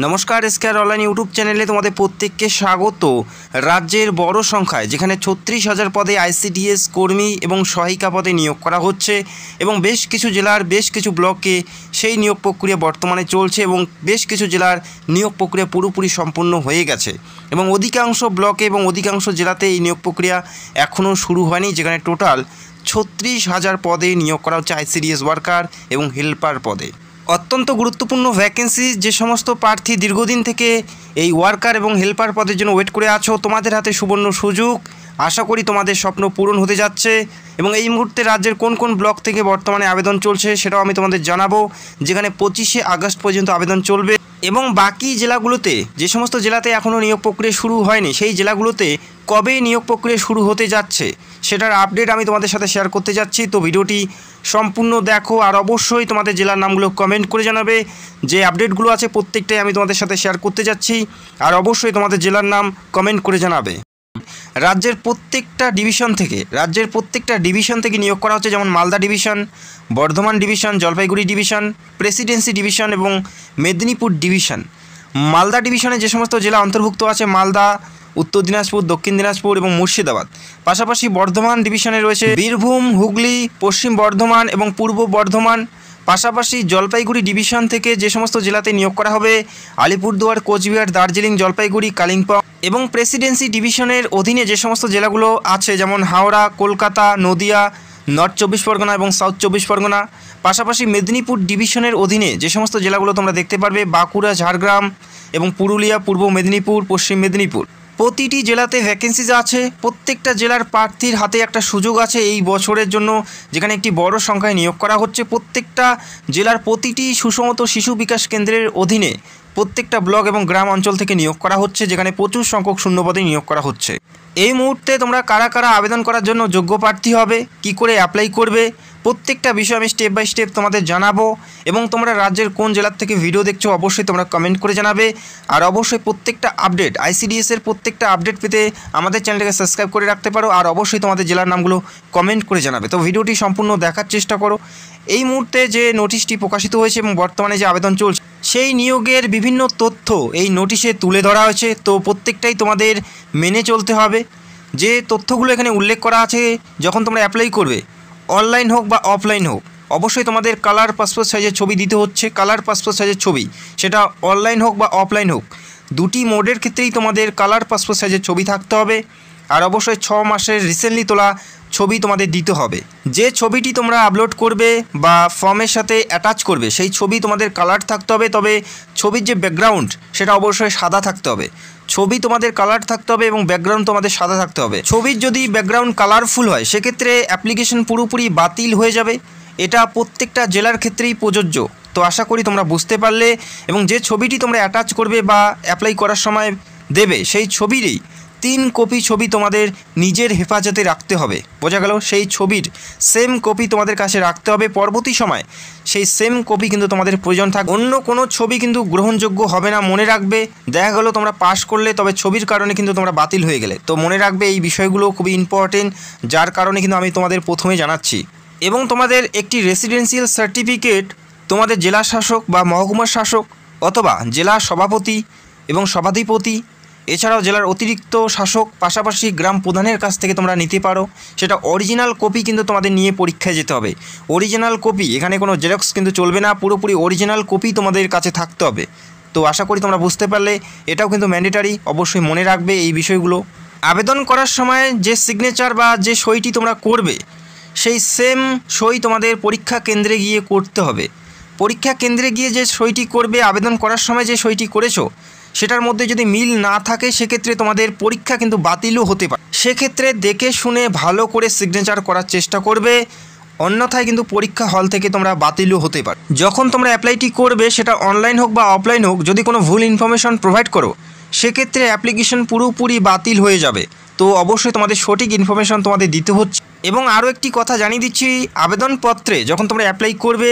নমস্কার, এসকেআর online YouTube চ্যানেলে তোমাদের প্রত্যেককে স্বাগত। রাজ্যের বড় সংখ্যায় যেখানে 36,000 পদে আইসিডিএস কর্মী এবং সহায়িকা পদে নিয়োগ করা হচ্ছে এবং বেশ কিছু জেলার বেশ কিছু ব্লকে সেই নিয়োগ প্রক্রিয়া বর্তমানে চলছে এবং বেশ কিছু জেলার নিয়োগ প্রক্রিয়া পুরোপুরি সম্পূর্ণ হয়ে গেছে এবং অধিকাংশ ব্লকে এবং অধিকাংশ জেলাতে এই নিয়োগ প্রক্রিয়া এখনও শুরু হয়নি, যেখানে টোটাল 36,000 পদে নিয়োগ করা হচ্ছে আইসিডিএস ওয়ার্কার এবং হেল্পার পদে। অত্যন্ত গুরুত্বপূর্ণ ভ্যাকেন্সি। যে সমস্ত প্রার্থী দীর্ঘদিন থেকে এই ওয়ার্কার এবং হেল্পার পদের জন্য ওয়েট করে আছো, তোমাদের হাতে সুবর্ণ সুযোগ। আশা করি তোমাদের স্বপ্ন পূরণ হতে যাচ্ছে এবং এই মুহূর্তে রাজ্যের কোন কোন ব্লক থেকে বর্তমানে আবেদন চলছে সেটাও আমি তোমাদের জানাবো, যেখানে 25শে আগস্ট পর্যন্ত আবেদন চলবে এবং বাকি জেলাগুলোতে যে সমস্ত জেলাতে এখনও নিয়োগ প্রক্রিয়া শুরু হয়নি সেই জেলাগুলোতে কবে নিয়োগ প্রক্রিয়া শুরু হতে যাচ্ছে সেটার আপডেট আমি তোমাদের সাথে শেয়ার করতে যাচ্ছি। তো ভিডিওটি সম্পূর্ণ দেখো আর অবশ্যই তোমাদের জেলার নামগুলো কমেন্ট করে জানাবে। যে আপডেটগুলো আছে প্রত্যেকটাই আমি তোমাদের সাথে শেয়ার করতে যাচ্ছি আর অবশ্যই তোমাদের জেলার নাম কমেন্ট করে জানাবে। রাজ্যের প্রত্যেকটা ডিভিশন থেকে নিয়োগ করা হচ্ছে, যেমন Malda division, Bardhaman division, Jalpaiguri division, Presidency division এবং মেদিনীপুর ডিভিশন। মালদা ডিভিশনে যে সমস্ত জেলা অন্তর্ভুক্ত আছে মালদা, উত্তর দিনাজপুর, দক্ষিণ দিনাজপুর এবং মুর্শিদাবাদ। পাশাপাশি বর্ধমান ডিভিশনে রয়েছে বীরভূম, হুগলি, পশ্চিম বর্ধমান এবং পূর্ব বর্ধমান। পাশাপাশি জলপাইগুড়ি ডিভিশন থেকে যে সমস্ত জেলাতে নিয়োগ করা হবে আলিপুরদুয়ার, কোচবিহার, দার্জিলিং, জলপাইগুড়ি, কালিম্পং এবং প্রেসিডেন্সি ডিভিশনের অধীনে যে সমস্ত জেলাগুলো আছে যেমন হাওড়া, কলকাতা, নদিয়া, নর্থ 24 পরগনা এবং সাউথ 24 পরগনা। পাশাপাশি মেদিনীপুর ডিভিশনের অধীনে যে সমস্ত জেলাগুলো তোমরা দেখতে পারবে বাঁকুড়া, ঝাড়গ্রাম এবং পুরুলিয়া, পূর্ব মেদিনীপুর, পশ্চিম মেদিনীপুর। প্রতিটি জেলাতে ভ্যাকেন্সিজ আছে। প্রত্যেকটা জেলার প্রার্থীর হাতে একটা সুযোগ আছে এই বছরের জন্য, যেখানে একটি বড় সংখ্যায় নিয়োগ করা হচ্ছে। প্রত্যেকটা জেলার প্রতিটি সুষমত শিশু বিকাশ কেন্দ্রের অধীনে প্রত্যেকটা ব্লক এবং গ্রাম অঞ্চল থেকে নিয়োগ করা হচ্ছে, যেখানে প্রচুর সংখ্যক শূন্যপদে নিয়োগ করা হচ্ছে। এই মুহূর্তে তোমরা কারা কারা আবেদন করার জন্য যোগ্য প্রার্থী হবে, কি করে অ্যাপ্লাই করবে, প্রত্যেকটা বিষয় আমি স্টেপ বাই স্টেপ তোমাদের জানাবো এবং তোমরা রাজ্যের কোন জেলার থেকে ভিডিও দেখছো অবশ্যই তোমরা কমেন্ট করে জানাবে। আর অবশ্যই প্রত্যেকটা আপডেট আইসিডিএসের প্রত্যেকটা আপডেট পেতে আমাদের চ্যানেলটাকে সাবস্ক্রাইব করে রাখতে পারো আর অবশ্যই তোমাদের জেলার নামগুলো কমেন্ট করে জানাবে। তো ভিডিওটি সম্পূর্ণ দেখার চেষ্টা করো। এই মুহূর্তে যে নোটিশটি প্রকাশিত হয়েছে এবং বর্তমানে যে আবেদন চলছে সেই নিয়োগের বিভিন্ন তথ্য এই নোটিশে তুলে ধরা হয়েছে। তো প্রত্যেকটাই তোমাদের মেনে চলতে হবে। যে তথ্যগুলো এখানে উল্লেখ করা আছে, যখন তোমরা অ্যাপ্লাই করবে অনলাইন হোক বা অফলাইন হোক, অবশ্যই তোমাদের কালার পাসপোর্ট সাইজের ছবি দিতে হচ্ছে। কালার পাসপোর্ট সাইজের ছবি, সেটা অনলাইন হোক বা অফলাইন হোক, দুটি মোডের ক্ষেত্রেই তোমাদের কালার পাসপোর্ট সাইজের ছবি থাকতে হবে। আর অবশ্যই 6 মাসের রিসেন্টলি তোলা ছবি তোমাদের দিতে হবে। যে ছবিটি তোমরা আপলোড করবে বা ফর্মের সাথে অ্যাটাচ করবে সেই ছবি তোমাদের কালার থাকতে হবে, তবে ছবির যে ব্যাকগ্রাউন্ড সেটা অবশ্যই সাদা থাকতে হবে। ছবি তোমাদের কালার থাকতে হবে এবং ব্যাকগ্রাউন্ড তোমাদের সাদা থাকতে হবে। ছবির যদি ব্যাকগ্রাউন্ড কালারফুল হয় সেক্ষেত্রে অ্যাপ্লিকেশন পুরোপুরি বাতিল হয়ে যাবে। এটা প্রত্যেকটা জেলার ক্ষেত্রেই প্রযোজ্য। তো আশা করি তোমরা বুঝতে পারলে। এবং যে ছবিটি তোমরা অ্যাটাচ করবে বা অ্যাপ্লাই করার সময় দেবে সেই ছবিরই 3 কপি ছবি তোমাদের নিজের হেফাজতে রাখতে হবে। বোঝা গেল? সেই ছবির সেম কপি তোমাদের কাছে রাখতে হবে। পরবর্তী সময় সেই সেম কপি কিন্তু তোমাদের প্রয়োজন থাকবে। অন্য কোনো ছবি কিন্তু গ্রহণযোগ্য হবে না, মনে রাখবে। দেখা গেলো তোমরা পাস করলে তবে ছবির কারণে কিন্তু তোমরা বাতিল হয়ে গেলে। তো মনে রাখবে এই বিষয়গুলো খুবই ইম্পর্টেন্ট, যার কারণে কিন্তু আমি তোমাদের প্রথমে জানাচ্ছি। এবং তোমাদের একটি রেসিডেন্সিয়াল সার্টিফিকেট তোমাদের জেলা শাসক বা মহকুমা শাসক অথবা জেলা সভাপতি এবং সভাধিপতি, এছাড়াও জেলার অতিরিক্ত শাসক, পাশাপাশি গ্রাম প্রধানের কাছ থেকে তোমরা নিতে পারো। সেটা অরিজিনাল কপি কিন্তু তোমাদের নিয়ে পরীক্ষায় যেতে হবে। অরিজিনাল কপি, এখানে কোনো জেরক্স কিন্তু চলবে না, পুরোপুরি অরিজিনাল কপি তোমাদের কাছে থাকতে হবে। তো আশা করি তোমরা বুঝতে পারলে। এটাও কিন্তু ম্যান্ডেটারি, অবশ্যই মনে রাখবে এই বিষয়গুলো। আবেদন করার সময় যে সিগনেচার বা যে সইটি তোমরা করবে সেই সেম সই তোমাদের পরীক্ষা কেন্দ্রে গিয়ে করতে হবে। পরীক্ষা কেন্দ্রে গিয়ে যে সইটি করবে, আবেদন করার সময় যে সইটি করেছো সেটার মধ্যে যদি মিল না থাকে সেক্ষেত্রে তোমাদের পরীক্ষা কিন্তু বাতিলও হতে পারে। সেক্ষেত্রে দেখে শুনে ভালো করে সিগনেচার করার চেষ্টা করবে, অন্যথায় কিন্তু পরীক্ষা হল থেকে তোমরা বাতিলও হতে পারো। যখন তোমরা অ্যাপ্লাইটি করবে সেটা অনলাইন হোক বা অফলাইন হোক, যদি কোনো ভুল ইনফরমেশন প্রোভাইড করো সেক্ষেত্রে অ্যাপ্লিকেশন পুরোপুরি বাতিল হয়ে যাবে। তো অবশ্যই তোমাদের সঠিক ইনফরমেশন তোমাদের দিতে হচ্ছে। এবং আরও একটি কথা জানিয়ে দিচ্ছি, আবেদনপত্রে যখন তোমরা অ্যাপ্লাই করবে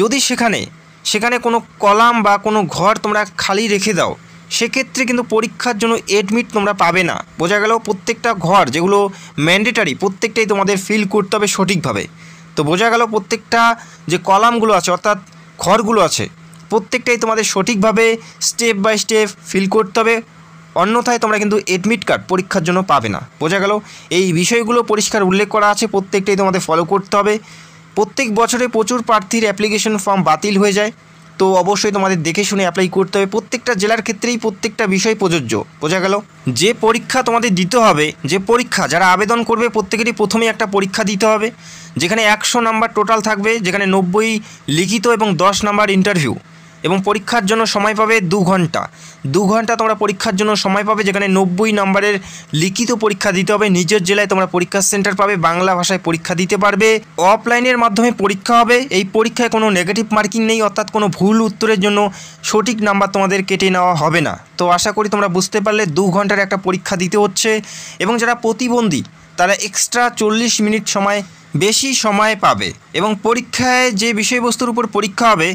যদি সেখানে কোনো কলাম বা কোনো ঘর তোমরা খালি রেখে দাও সেক্ষেত্রে কিন্তু পরীক্ষার জন্য এডমিট তোমরা পাবে না। বোঝা গেল? প্রত্যেকটা ঘর যেগুলো ম্যান্ডেটারি প্রত্যেকটাই তোমাদের ফিল করতে হবে সঠিকভাবে। তো বোঝা গেল প্রত্যেকটা যে কলামগুলো আছে অর্থাৎ ঘরগুলো আছে প্রত্যেকটাই তোমাদের সঠিকভাবে স্টেপ বাই স্টেপ ফিল করতে হবে, অন্যথায় তোমরা কিন্তু এডমিট কার্ড পরীক্ষার জন্য পাবে না। বোঝা গেল? এই বিষয়গুলো পরিষ্কার উল্লেখ করা আছে, প্রত্যেকটাই তোমাদের ফলো করতে হবে। প্রত্যেক বছরে প্রচুর প্রার্থীর অ্যাপ্লিকেশন ফর্ম বাতিল হয়ে যায়, তো অবশ্যই তোমাদের দেখে শুনে অ্যাপ্লাই করতে হবে। প্রত্যেকটা জেলার ক্ষেত্রেই প্রত্যেকটা বিষয় প্রযোজ্য। বোঝা গেল? যে পরীক্ষা তোমাদের দিতে হবে, যে পরীক্ষা যারা আবেদন করবে প্রত্যেকেরই প্রথমেই একটা পরীক্ষা দিতে হবে, যেখানে 100 নাম্বার টোটাল থাকবে, যেখানে 90 লিখিত এবং 10 নাম্বার ইন্টারভিউ। এবং পরীক্ষার জন্য সময় পাবে 2 ঘন্টা। 2 ঘন্টা তোমরা পরীক্ষার জন্য সময় পাবে, যেখানে 90 নাম্বারের লিখিত পরীক্ষা দিতে হবে। নিজের জেলায় তোমরা পরীক্ষা সেন্টার পাবে, বাংলা ভাষায় পরীক্ষা দিতে পারবে। অফলাইনের মাধ্যমে পরীক্ষা হবে। এই পরীক্ষায় কোনো নেগেটিভ মার্কিং নেই, অর্থাৎ কোনো ভুল উত্তরের জন্য সঠিক নাম্বার তোমাদের কেটে নেওয়া হবে না। তো আশা করি তোমরা বুঝতে পারলে 2 ঘন্টার একটা পরীক্ষা দিতে হচ্ছে। এবং যারা প্রতিবন্ধী তারা এক্সট্রা 40 মিনিট সময় বেশি সময় পাবে। এবং পরীক্ষায় যে বিষয়বস্তুর উপর পরীক্ষা হবে,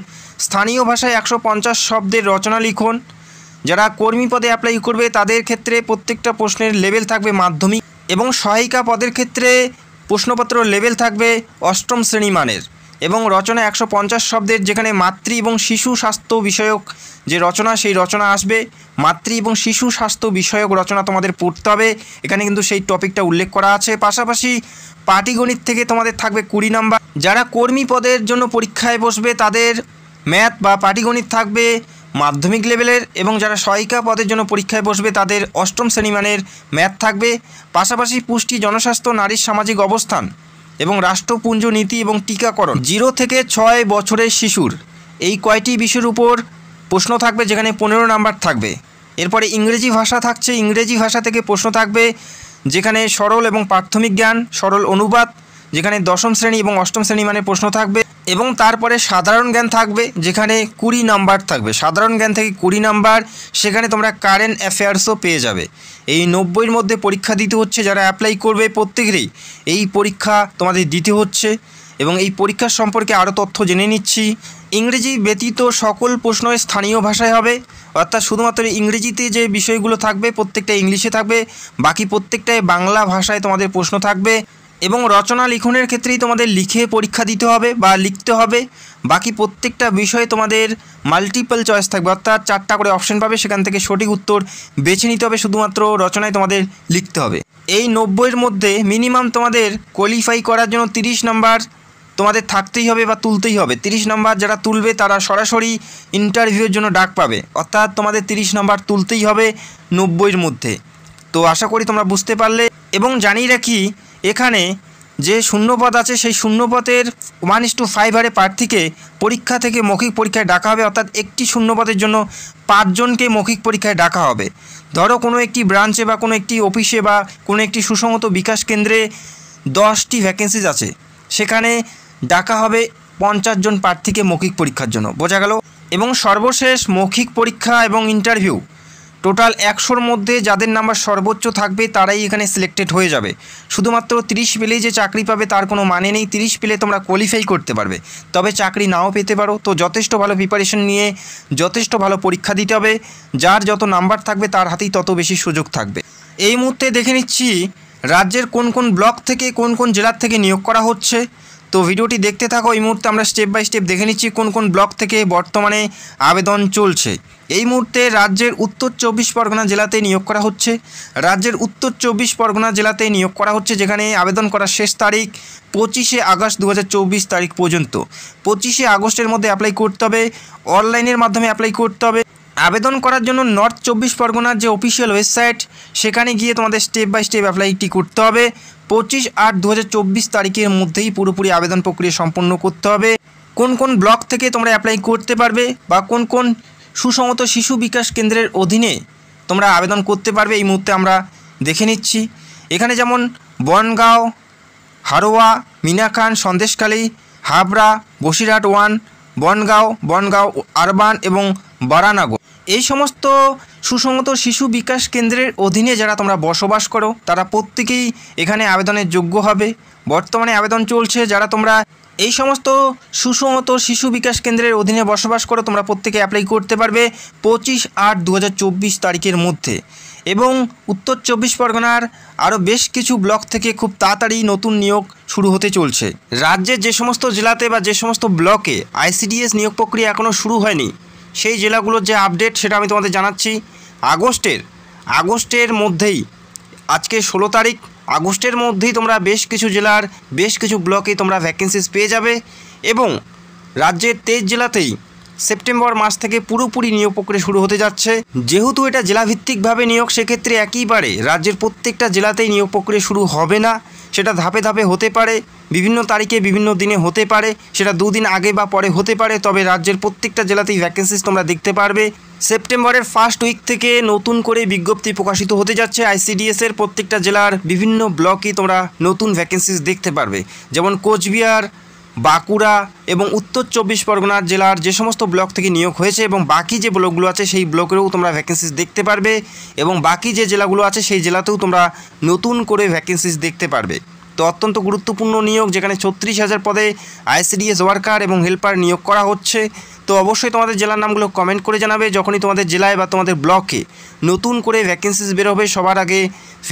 স্থানীয় ভাষায় 150 শব্দের রচনা লিখন। যারা কর্মী পদে অ্যাপ্লাই করবে তাদের ক্ষেত্রে প্রত্যেকটা প্রশ্নের লেভেল থাকবে মাধ্যমিক, এবং সহায়িকা পদের ক্ষেত্রে প্রশ্নপত্র লেভেল থাকবে 8ম শ্রেণী মানের। এবং রচনা 150 শব্দের, যেখানে মাতৃ এবং শিশু স্বাস্থ্য বিষয়ক যে রচনা, সেই রচনা আসবে। মাতৃ এবং শিশু স্বাস্থ্য বিষয়ক রচনা তোমাদের পড়তে হবে, এখানে কিন্তু সেই টপিকটা উল্লেখ করা আছে। পাশাপাশি পাটিগণিত থেকে তোমাদের থাকবে 20 নাম্বার। যারা কর্মী পদের জন্য পরীক্ষায় বসবে তাদের ম্যাথ বা পাটিগণিত থাকবে মাধ্যমিক লেভেলের, এবং যারা সহায়িকা পদের জন্য পরীক্ষায় বসবে তাদের 8ম শ্রেণী মানের ম্যাথ থাকবে। পাশাপাশি পুষ্টি, জনস্বাস্থ্য, নারীর সামাজিক অবস্থান এবং রাষ্ট্রপুঞ্জ নীতি এবং টিকাকরণ, 0 থেকে 6 বছরের শিশুর, এই কয়টি বিষয়ের উপর প্রশ্ন থাকবে, যেখানে 15 নাম্বার থাকবে। এরপরে ইংরেজি ভাষা থাকছে, ইংরেজি ভাষা থেকে প্রশ্ন থাকবে, যেখানে সরল এবং প্রাথমিক জ্ঞান, সরল অনুবাদ, যেখানে 10ম শ্রেণী এবং 8ম শ্রেণী মানের প্রশ্ন থাকবে। এবং তারপরে সাধারণ জ্ঞান থাকবে, যেখানে 20 নাম্বার থাকবে। সাধারণ জ্ঞান থেকে 20 নাম্বার, সেখানে তোমরা কারেন্ট অ্যাফেয়ার্সও পেয়ে যাবে। এই 90-এর মধ্যে পরীক্ষা দিতে হচ্ছে। যারা অ্যাপ্লাই করবে প্রত্যেকেরই এই পরীক্ষা তোমাদের দিতে হচ্ছে। এবং এই পরীক্ষার সম্পর্কে আরও তথ্য জেনে নিচ্ছি। ইংরেজি ব্যতীত সকল প্রশ্ন স্থানীয় ভাষায় হবে, অর্থাৎ শুধুমাত্র ইংরেজিতে যে বিষয়গুলো থাকবে প্রত্যেকটা ইংলিশে থাকবে, বাকি প্রত্যেকটাই বাংলা ভাষায় তোমাদের প্রশ্ন থাকবে। এবং রচনা লিখনের ক্ষেত্রেই তোমাদের লিখে পরীক্ষা দিতে হবে বা লিখতে হবে। বাকি প্রত্যেকটা বিষয়ে তোমাদের মাল্টিপল চয়েস থাকবে, অর্থাৎ 4টা করে অপশন পাবে, সেখান থেকে সঠিক উত্তর বেছে নিতে হবে। শুধুমাত্র রচনায় তোমাদের লিখতে হবে। এই 90-এর মধ্যে মিনিমাম তোমাদের কোয়ালিফাই করার জন্য 30 নাম্বার তোমাদের থাকতেই হবে বা তুলতেই হবে। 30 নাম্বার যারা তুলবে তারা সরাসরি ইন্টারভিউর জন্য ডাক পাবে, অর্থাৎ তোমাদের 30 নাম্বার তুলতেই হবে 90-এর মধ্যে। তো আশা করি তোমরা বুঝতে পারলে। এবং জানিয়ে রাখি, এখানে যে শূন্যপদ আছে সেই শূন্যপদের 1:5 হারে প্রার্থীকে পরীক্ষা থেকে মৌখিক পরীক্ষায় ডাকা হবে, অর্থাৎ একটি শূন্যপদের জন্য 5 জনকে মৌখিক পরীক্ষায় ডাকা হবে। ধরো কোনো একটি ব্রাঞ্চে বা কোনো একটি অফিসে বা কোনো একটি সুসংহত বিকাশ কেন্দ্রে 10টি ভ্যাকেন্সিজ আছে, সেখানে ডাকা হবে 50 জন প্রার্থীকে মৌখিক পরীক্ষার জন্য। বোঝা গেল? এবং সর্বশেষ মৌখিক পরীক্ষা এবং ইন্টারভিউ টোটাল 100-র মধ্যে যাদের নাম্বার সর্বোচ্চ থাকবে তারাই এখানে সিলেক্টেড হয়ে যাবে। শুধুমাত্র 30 পেলেই যে চাকরি পাবে তার কোনো মানে নেই। 30 পেলে তোমরা কোয়ালিফাই করতে পারবে, তবে চাকরি নাও পেতে পারো। তো যথেষ্ট ভালো প্রিপারেশন নিয়ে যথেষ্ট ভালো পরীক্ষা দিতে হবে। যার যত নাম্বার থাকবে তার হাতেই তত বেশি সুযোগ থাকবে। এই মুহূর্তে দেখে নিচ্ছি রাজ্যের কোন কোন ব্লক থেকে কোন কোন জেলার থেকে নিয়োগ করা হচ্ছে। তো ভিডিওটি দেখতে থাকো। এই মুহূর্তে আমরা স্টেপ বাই স্টেপ দেখে নিচ্ছি কোন কোন ব্লক থেকে বর্তমানে আবেদন চলছে। এই মুহূর্তে রাজ্যের উত্তর 24 পরগনা জেলাতে নিয়োগ করা হচ্ছে। রাজ্যের উত্তর 24 পরগনা জেলাতে নিয়োগ করা হচ্ছে, যেখানে আবেদন করার শেষ তারিখ 25শে আগস্ট 2024 তারিখ পর্যন্ত। 25শে আগস্টের মধ্যে অ্যাপ্লাই করতে হবে, অনলাইনের মাধ্যমে অ্যাপ্লাই করতে হবে। আবেদন করার জন্য নর্থ 24 পরগনার যে অফিসিয়াল ওয়েবসাইট, সেখানে গিয়ে তোমাদের স্টেপ বাই স্টেপ অ্যাপ্লাইটি করতে হবে। 25/8/2024 তারিখের মধ্যেই পুরোপুরি আবেদন প্রক্রিয়া সম্পন্ন করতে হবে। কোন কোন ব্লক থেকে তোমরা অ্যাপ্লাই করতে পারবে বা কোন কোন সুসংহত শিশু বিকাশ কেন্দ্রের অধীনে তোমরা আবেদন করতে পারবে, এই মুহূর্তে আমরা দেখে নিচ্ছি। এখানে যেমন বনগাঁও, হারোয়া, মিনাখান, সন্দেশখালী, হাবড়া, বসিরহাট 1, বনগাঁও আরবান এবং বারানগর, এই সমস্ত সুসংহত শিশু বিকাশ কেন্দ্রের অধীনে যারা তোমরা বসবাস করো তারা প্রত্যেকেই এখানে আবেদনের যোগ্য হবে। বর্তমানে আবেদন চলছে। যারা তোমরা এই সমস্ত সুসংহত শিশু বিকাশ কেন্দ্রের অধীনে বসবাস করো তোমরা প্রত্যেকে অ্যাপ্লাই করতে পারবে 25/8/2024 তারিখের মধ্যে। এবং উত্তর 24 পরগনার আরও বেশ কিছু ব্লক থেকে খুব তাড়াতাড়ি নতুন নিয়োগ শুরু হতে চলছে। রাজ্যের যে সমস্ত জেলাতে বা যে সমস্ত ব্লকে ICDS নিয়োগ প্রক্রিয়া এখনও শুরু হয়নি, সেই জেলাগুলোর যে আপডেট সেটা আমি তোমাদের জানাচ্ছি। আগস্টের মধ্যেই, আজকে 16 তারিখ, আগস্টের মধ্যেই তোমরা বেশ কিছু জেলার বেশ কিছু ব্লকে তোমরা ভ্যাকেন্সিস পেয়ে যাবে এবং রাজ্যের 23 জেলাতেই সেপ্টেম্বর মাস থেকে পুরোপুরি নিয়োগ প্রক্রিয়া শুরু হতে যাচ্ছে। যেহেতু এটা জেলাভিত্তিকভাবে নিয়োগ, সেক্ষেত্রে একইবারে রাজ্যের প্রত্যেকটা জেলাতেই নিয়োগ প্রক্রিয়া শুরু হবে না, সেটা ধাপে ধাপে হতে পারে, বিভিন্ন তারিখে বিভিন্ন দিনে হতে পারে, সেটা 2 দিন আগে বা পরে হতে পারে। তবে রাজ্যের প্রত্যেকটা জেলাতেই ভ্যাকেন্সিস তোমরা দেখতে পারবে। সেপ্টেম্বরের ফার্স্ট উইক থেকে নতুন করে বিজ্ঞপ্তি প্রকাশিত হতে যাচ্ছে। আইসিডিএসের প্রত্যেকটা জেলার বিভিন্ন ব্লকে তোমরা নতুন ভ্যাকেন্সিস দেখতে পারবে, যেমন কোচবিহার, বাঁকুড়া এবং উত্তর 24 পরগনার জেলার যে সমস্ত ব্লক থেকে নিয়োগ হয়েছে এবং বাকি যে ব্লকগুলো আছে সেই ব্লকেও তোমরা ভ্যাকেন্সিস দেখতে পারবে এবং বাকি যে জেলাগুলো আছে সেই জেলাতেও তোমরা নতুন করে ভ্যাকেন্সিস দেখতে পারবে। তো অত্যন্ত গুরুত্বপূর্ণ নিয়োগ, যেখানে 36,000 পদে আইসিডিএস ওয়ার্কার এবং হেল্পার নিয়োগ করা হচ্ছে। তো অবশ্যই তোমাদের জেলার নামগুলো কমেন্ট করে জানাবে। যখনই তোমাদের জেলায় বা তোমাদের ব্লকে নতুন করে ভ্যাকেন্সিস বেরোবে, সবার আগে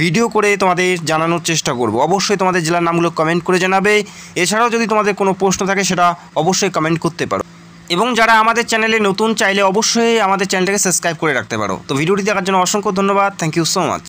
ভিডিও করে তোমাদের জানানোর চেষ্টা করব। অবশ্যই তোমাদের জেলার নামগুলো কমেন্ট করে জানাবে। এছাড়াও যদি তোমাদের কোনো প্রশ্ন থাকে সেটা অবশ্যই কমেন্ট করতে পারো এবং যারা আমাদের চ্যানেলে নতুন, চাইলে অবশ্যই আমাদের চ্যানেলটাকে সাবস্ক্রাইব করে রাখতে পারো। তো ভিডিওটি দেখার জন্য অসংখ্য ধন্যবাদ। Thank you so much.